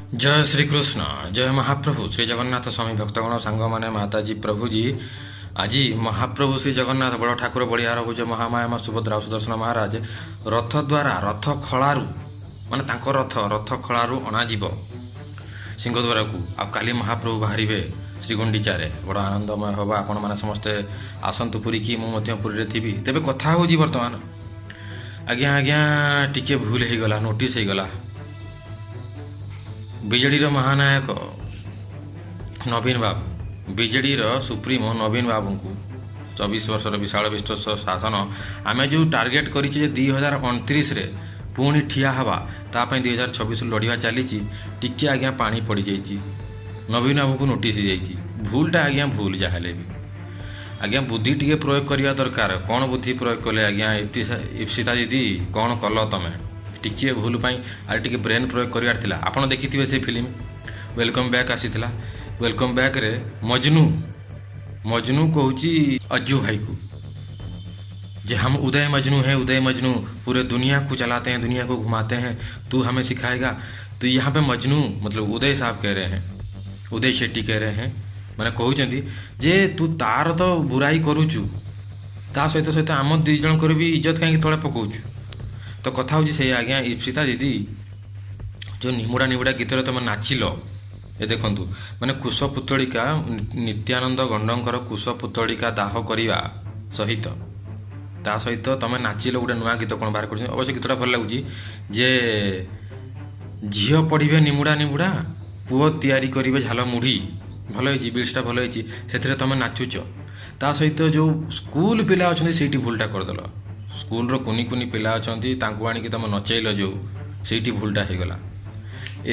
जय श्री कृष्ण जय महाप्रभु श्री जगन्नाथ स्वामी भक्तगण सांग माने माताजी प्रभुजी आज महाप्रभु श्री जगन्नाथ बड़ ठाकुर बड़ियार भुज महामाया माँ सुभद्रा सुदर्शन महाराज रथ द्वारा रथ खलारू माने तांको रथ खलारू अणाजिब सिंहद्वार को आ काली महाप्रभु बाहर श्रीगुंडीचारे बड़ आनंदमय हवा आपण मैंने समस्ते आसतु पुरी की मुझे पुरी थी तेज कथा हूँ बर्तमान आज्ञा आज्ञा टिके भूल हो गला नोटिस हो गला बीजेडी महानायक नवीन बाबू बीजेडी सुप्रीमो नवीन बाबू को 24 वर्षर विशाल विश्व शासन आम जो टार्गेट कर 2029 पुणी ठिया हवा तापाई 2026 लड़वा चली टिके आज्ञा पानी पड़ जाइए नवीन बाबू को नोटिस जाइए भूलटा आज्ञा भूल जहाँ भी आज्ञा बुद्धि टी प्रयोग करवा दरकार कौन बुद्धि प्रयोग कले आज्ञा इप्सिता दीदी कौन कल तमें टिके भूल आज टिके ब्रेन प्रयोग करार थिला आपण देखिथिबे से फिल्म वेलकम बैक आसीथिला वेलकम बैक रे मजनू मजनू कहूची अज्जू भाई को जे हम उदय मजनू पूरे दुनिया को चलाते हैं दुनिया को घुमाते हैं तू हमें सिखाएगा। तो यहाँ पे मजनू मतलब उदय साहब कह रहे हैं उदय शेट्टी कह रहे हैं मैंने कहते जे तू तार तो बुराई करुचु ता सहित सहित आम दी जन कर भी इज्जत कहीं तले पकाउछु। तो कथा हूँ से आज्ञा इप्सिता दीदी जो निमुड़ा निमुड़ा गीत तुम नाचिल ए देखु माने कुश पुतलिका नित्यानंद गंडकर कुश पुतलिका दाह करने सहित ता सहित तुम नाचिल गोटे नुआ गीत कौन बाहर कर अवश्य गीतटा भल लगुच जे झील पढ़े निमुड़ा निमुड़ा पुओ तैयारी करेंगे झाल मुढ़ी भल हो बिल्सटा भल हो तुम नाचुच ता सहित जो स्कूल पिला अच्छा से भूलटा करदेल स्कूल रो कुनी कुनी पिला अच्छा आनिकी तुम नचैल जो से भूलटा हो गला।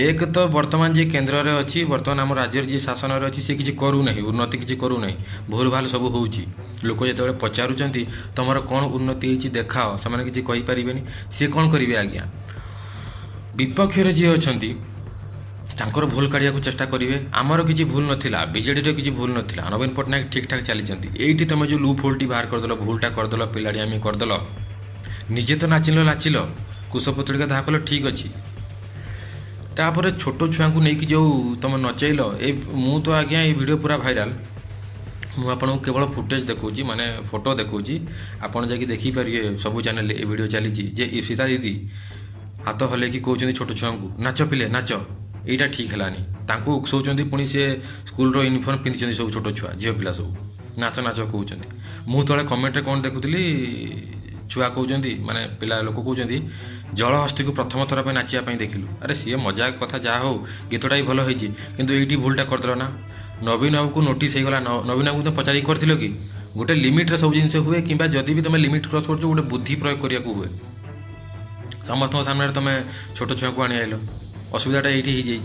एक तो वर्तमान जी केन्द्र में अच्छी वर्तमान आम राज्य जी शासन में अच्छी सी किसी करूना उन्नति किसी करूना भूल भाल सब हो लोक जो पचारूँ तुम कौन उन्नति होती देखाओ से किसी कहींपारे सी कौन करेंगे आज्ञा विपक्ष जी अच्छा तांकर भूल काढ़ा चेष्टा करेंगे आमर किसी भूल नाला बीजेडी किसी भूल नाला नवीन पट्टनायक ठीक ठाक चली ये तुम जो लूप होल्टी बाहर करदेल भूलटा करदेल पिलाड़ियामी करदेल निजे तो नाचिल कुशपुतलिका दाह कल ठीक अच्छे तापर छोट छुआ को लेकिन जो तुम नचैल मु तो आज्ञा ये वीडियो पूरा भाइराल मुझे केवल फुटेज देखी माने फोटो देखी आपड़ जा देखिपारे सब चैनल ये वीडियो चली जे इप्सिता दीदी हाथ हल कि कहते छोट छुआ को नाच पिले नाच यहाँ ठीक है उकसौं पुणी सी स्कूल यूनिफॉर्म पिंधि सब छोट छुआ झील पिला सब नाच नाच कहते मु तले कमेंट कौन देखुली छुआ कहते माने पिला लोक कहते जल हस्ती को प्रथम थर पर नाचापी देखिलु अरे सी मजाक कथा जहाँ हो गीतटा भी भल होती किंतु ये भूलटा करदेल ना नवीन बाबू को नोटिस होगा नवीन बाबू तुम पचारि कर कि गोटे लिमिट्रे सब जिन हुए कि जदि भी तुम लिमिट क्रॉस कर गोटे बुद्धि प्रयोग करने हुए समस्त सामने तुम छोट छुआ को आनी आइल असुविधाटा ये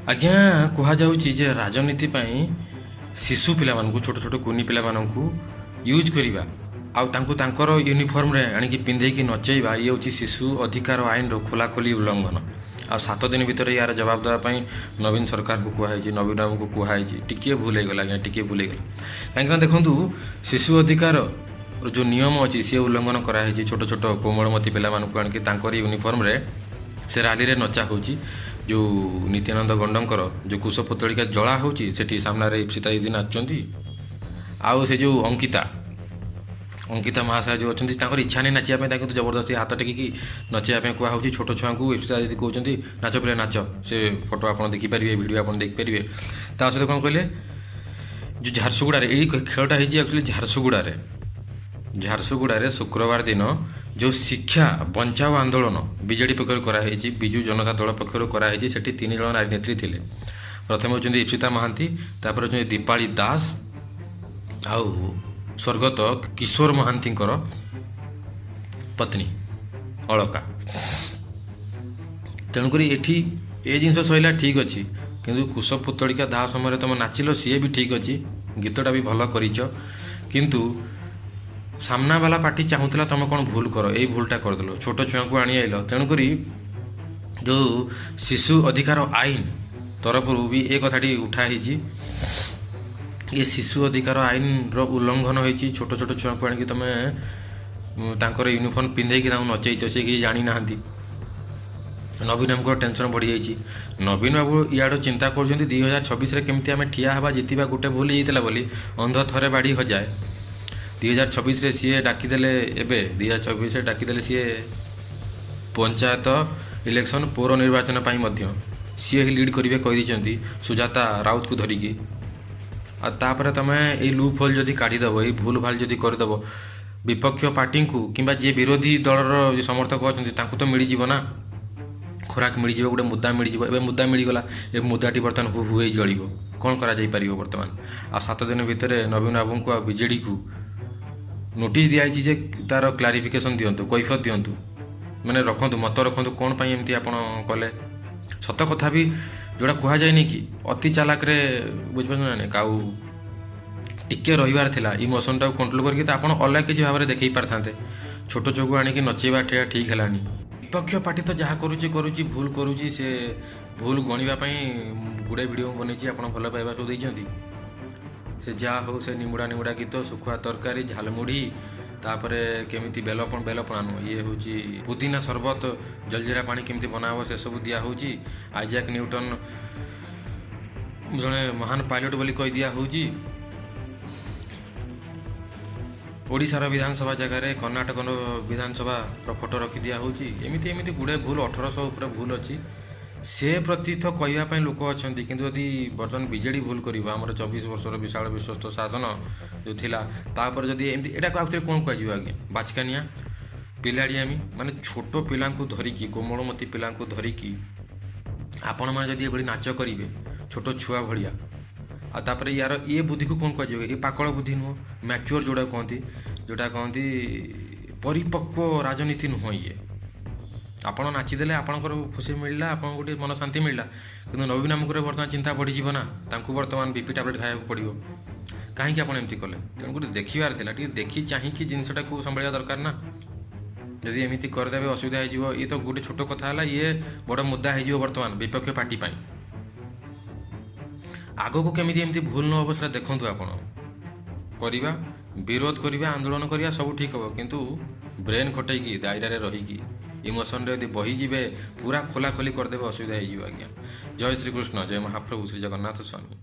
आज्ञा कहुचे राजनीति शिशु पिला छोट छोट कुनी पिला यूज करवा आर यूनिफॉर्म रे आणिकी पिंधेकी नचेवा ये हूँ शिशु अधिकार आईन खोलाखोली उल्लंघन आ 7 दिन भितर यार जवाब देवाई नवीन सरकार को कहुई नवीन बाबू को कहुई टिके भूल गला आज्ञा टिके भूल गला कहीं देखु शिशु अधिकार जो नियम अच्छी सी उल्लंघन कराई छोट छोट कोमलमती पिला आनिकी यूनिफॉर्म रे से राली रे नचा हो जो नित्यानंद गंडकर जो कुश पुतलिका जला होची सामने इप्सिता दीदी नाचुंती आउ से जो अंकिता महाशय जो अच्छा इच्छा नहीं नाचापी तो जबरदस्ती हाथ टेकिकी नचापी कहुई छोट छुआ को इप्सिता दीदी कहते नाच पिले नाच से फोटो आप देखिपारे वीडियो आप देखिपारे ता सहित कौन कहले जो झारसुगुड़ा ये खेलटा एक्चुअली झारसुगुड़ा शुक्रवार दिन जो शिक्षा बंचाओ आंदोलन बीजेडी पक्ष कराई विजु जनता दल पक्ष कराई से 3 जन नारी नेत्री थे प्रथम होती इप्सिता महांती तापर होती दीपाली दास आउ स्वर्गत किशोर महांती पत्नी अलका तेणुक ये जिन सहिला ठीक अच्छी किंतु कुश पुतलिका दाह समय तुम नाचिल सी भी ठीक अच्छी गीतटा भी भल किंतु सामना वाला पार्टी चाहूला तुम कौन भूल कर यही भूलटा करदेल छोट छुआ को आनी आइल तेणुक जो शिशु अधिकार आईन तरफ भी ये कथाटी उठाई ये शिशु अधिकार आईन उल्लंघन होती छोट छोट छुआ को आनिकी तुम यूनिफॉर्म पिंधेकी नचेच से कि जानी ना ନବୀନ ବାବୁଙ୍କର ଟେନସନ୍ ବଢ଼ିଯାଇଛି। ନବୀନ ବାବୁ ଇଆଡ଼ୁ ଚିନ୍ତା କରୁଛନ୍ତି 2026ରେ କେମିତି ଆମେ ଠିଆ ହେବା, ଜିତିବା। ଗୋଟେ ଭୁଲ ହେଇଥିଲା ବୋଲି ଅନ୍ଧ ଥରେ ବାଡ଼ି ହଜାଏ। 2026ରେ ସିଏ ଡାକିଦେଲେ, ଏବେ 2026ରେ ଡାକିଦେଲେ ସିଏ ପଞ୍ଚାୟତ ଇଲେକ୍ସନ୍ ପୌର ନିର୍ବାଚନ ପାଇଁ ମଧ୍ୟ ସିଏ ହିଁ ଲିଡ଼୍ କରିବେ କହିଦେଇଛନ୍ତି ସୁଜାତା ରାଉତକୁ ଧରିକି। ଆଉ ତାପରେ ତୁମେ ଏଇ ଲୁପ୍ ହୋଲ୍ ଯଦି କାଢ଼ିଦେବ, ଏଇ ଭୁଲ ଭାଲ ଯଦି କରିଦେବ, ବିପକ୍ଷ ପାର୍ଟିଙ୍କୁ କିମ୍ବା ଯିଏ ବିରୋଧୀ ଦଳର ଯିଏ ସମର୍ଥକ ଅଛନ୍ତି ତାଙ୍କୁ ତ ମିଳିଯିବ ନା, ଖୋରାକ ମିଳିଯିବ, ଗୋଟେ ମୁଦ୍ଦା ମିଳିଯିବ। ଏବେ ମୁଦ୍ଦା ମିଳିଗଲା, ଏ ମୁଦ୍ଦାଟି ବର୍ତ୍ତମାନ ହୁ ହେଇ ଜଳିବ। କ'ଣ କରାଯାଇପାରିବ ବର୍ତ୍ତମାନ? ଆଉ 7 ଦିନ ଭିତରେ ନବୀନ ବାବୁଙ୍କୁ ଆଉ ବିଜେଡ଼ିକୁ ନୋଟିସ୍ ଦିଆଯାଇଛି ଯେ ତା'ର କ୍ଲାରିଫିକେସନ୍ ଦିଅନ୍ତୁ, କୈଫିୟତ ଦିଅନ୍ତୁ, ମାନେ ରଖନ୍ତୁ, ମତ ରଖନ୍ତୁ, କ'ଣ ପାଇଁ ଏମିତି ଆପଣ କଲେ। ସତ କଥା ବି ଯେଉଁଟା କୁହାଯାଏନି କି ଅତି ଚାଲାକରେ, ବୁଝିପାରୁଛ ନା ନାହିଁ, ଆଉ ଟିକେ ରହିବାର ଥିଲା ଇମୋସନଟାକୁ କଣ୍ଟ୍ରୋଲ କରିକି ତ ଆପଣ ଅଲଗା କିଛି ଭାବରେ ଦେଖେଇ ପାରିଥାନ୍ତେ। ଛୋଟ ଛୁଆକୁ ଆଣିକି ନଚେଇବା ଠିକ୍ ହେଲାନି। ବିପକ୍ଷ ପାର୍ଟି ତ ଯାହା କରୁଛି ଭୁଲ କରୁଛି, ସେ ଭୁଲ ଗଣିବା ପାଇଁ ଗୁଡ଼େ ଭିଡ଼ିଓ ବନେଇଛି, ଆପଣ ଭଲ ପାଇବା ସବୁ ଦେଇଛନ୍ତି। ସେ ଯାହା ହଉ, ସେ ନିମୁଡ଼ା ଗୀତ, ଶୁଖୁଆ ତରକାରୀ, ଝାଲମୁଢ଼ି, ତାପରେ କେମିତି ବେଲପଣା ନୁହଁ, ଇଏ ହେଉଛି ପୁଦିନା ସରବତ, ଜଲଜିରା ପାଣି କେମିତି ବନାହେବ ସେସବୁ ଦିଆହେଉଛି। ଆଇଜାକ୍ ନ୍ୟୁଟନ ଜଣେ ମହାନ ପାଇଲଟ ବୋଲି କହି ଦିଆହେଉଛି। ଓଡ଼ିଶାର ବିଧାନସଭା ଜାଗାରେ କର୍ଣ୍ଣାଟକର ବିଧାନସଭାର ଫଟୋ ରଖି ଦିଆହେଉଛି। ଏମିତି ଗୁଡ଼ାଏ ଭୁଲ, 1800 ଉପରେ ଭୁଲ ଅଛି। ସେ ପ୍ରତି ତ କହିବା ପାଇଁ ଲୋକ ଅଛନ୍ତି, କିନ୍ତୁ ଯଦି ବର୍ତ୍ତମାନ ବିଜେଡ଼ି ଭୁଲ କରିବ, ଆମର 24 ବର୍ଷର ବିଶାଳ ବିଶ୍ୱସ୍ତ ଶାସନ ଯେଉଁ ଥିଲା, ତାପରେ ଯଦି ଏମିତି, ଏଟାକୁ ଆଉଥରେ କ'ଣ କୁହାଯିବ ଆଜ୍ଞା? ବାଚକାନିଆ, ପିଲାଡ଼ିଆମି, ମାନେ ଛୋଟ ପିଲାଙ୍କୁ ଧରିକି, କୋମଳମତି ପିଲାଙ୍କୁ ଧରିକି ଆପଣମାନେ ଯଦି ଏଭଳି ନାଚ କରିବେ ଛୋଟ ଛୁଆ ଭଳିଆ, ଆଉ ତାପରେ ୟାର ଇଏ ବୁଦ୍ଧିକୁ କ'ଣ କୁହାଯିବ? ଏ ପାକଳ ବୁଦ୍ଧି ନୁହଁ, ମ୍ୟାଚୁଅର୍ ଯେଉଁଟା କହନ୍ତି ପରିପକ୍ୱ ରାଜନୀତି ନୁହଁ ଇଏ। ଆପଣ ନାଚିଦେଲେ, ଆପଣଙ୍କର ଖୁସି ମିଳିଲା, ଆପଣଙ୍କୁ ଗୋଟେ ମନ ଶାନ୍ତି ମିଳିଲା, କିନ୍ତୁ ନବୀନ ବାବୁଙ୍କର ବର୍ତ୍ତମାନ ଚିନ୍ତା ବଢ଼ିଯିବ ନା, ତାଙ୍କୁ ବର୍ତ୍ତମାନ BP ଟାବଲେଟ୍ ଖାଇବାକୁ ପଡ଼ିବ। କାହିଁକି ଆପଣ ଏମିତି କଲେ? ତେଣୁକରି ଦେଖିବାର ଥିଲା, ଟିକେ ଦେଖି ଚାହିଁକି ଜିନିଷଟାକୁ ସମ୍ଭାଳିବା ଦରକାର ନା। ଯଦି ଏମିତି କରିଦେବେ ଅସୁବିଧା ହେଇଯିବ। ଇଏ ତ ଗୋଟେ ଛୋଟ କଥା ହେଲା, ଇଏ ବଡ଼ ମୁଦ୍ଦା ହେଇଯିବ ବର୍ତ୍ତମାନ ବିପକ୍ଷ ପାର୍ଟି ପାଇଁ। ଆଗକୁ କେମିତି ଏମିତି ଭୁଲ ନ ହେବ ସେଟା ଦେଖନ୍ତୁ। ଆପଣ କରିବା, ବିରୋଧ କରିବା, ଆନ୍ଦୋଳନ କରିବା, ସବୁ ଠିକ୍ ହେବ, କିନ୍ତୁ ବ୍ରେନ୍ ଖଟେଇକି, ଦାୟରାରେ ରହିକି, ଇମୋସନରେ ଯଦି ବହିଯିବେ, ପୁରା ଖୋଲାଖୋଲି କରିଦେବେ, ଅସୁବିଧା ହେଇଯିବ ଆଜ୍ଞା। ଜୟ ଶ୍ରୀକୃଷ୍ଣ, ଜୟ ମହାପ୍ରଭୁ ଶ୍ରୀ ଜଗନ୍ନାଥ ସ୍ୱାମୀ।